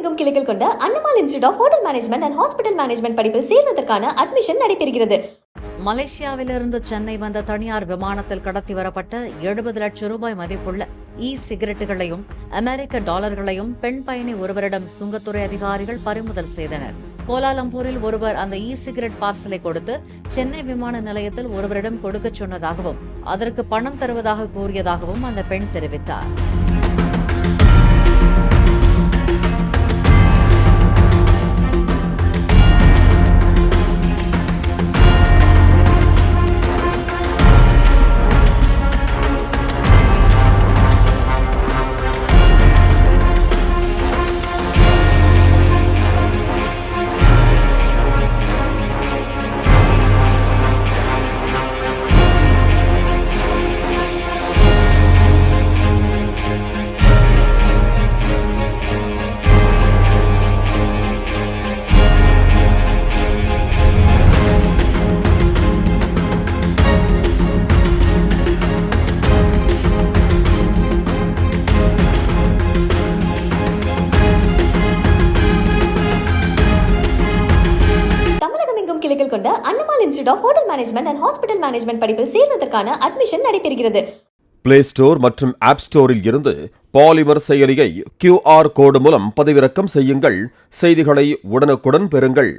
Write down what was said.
தமிழகமெங்கும் கிளைகள் கொண்ட Annamal institute of hotel management and hospital management படிப்பில் சேர்வதற்கான அட்மிஷன் நடைபெறுகிறது. மலேசியாவிலிருந்து சென்னை வந்த தனியார் விமானத்தில் கடத்தி வரப்பட்ட 70 லட்சம் ரூபாய் மதிப்புள்ள சிகரெட்டுகளையும் அமெரிக்க டாலர்களையும் பெண் பயணி ஒருவரிடம் சுங்கத்துறை அதிகாரிகள் பறிமுதல் செய்தனர். கோலாலம்பூரில் ஒருவர் அந்த சிகரெட் பார்சலை கொடுத்து சென்னை விமான நிலையத்தில் ஒருவரிடம் கொடுக்க சொன்னதாகவும் அதற்கு பணம் தருவதாக கூறியதாகவும் அந்த பெண் தெரிவித்தார். கிளைகள் கொண்ட Annamal institute of hotel management and hospital management படிப்பில் சேர்வதற்கான அட்மிஷன் நடைபெறுகிறது. பிளே ஸ்டோர் மற்றும் ஆப் ஸ்டோரில் இருந்து பாலிமர் செயலியை QR கோடு மூலம் பதிவிறக்கம் செய்யுங்கள். செய்திகளை உடனுக்குடன் பெறுங்கள்.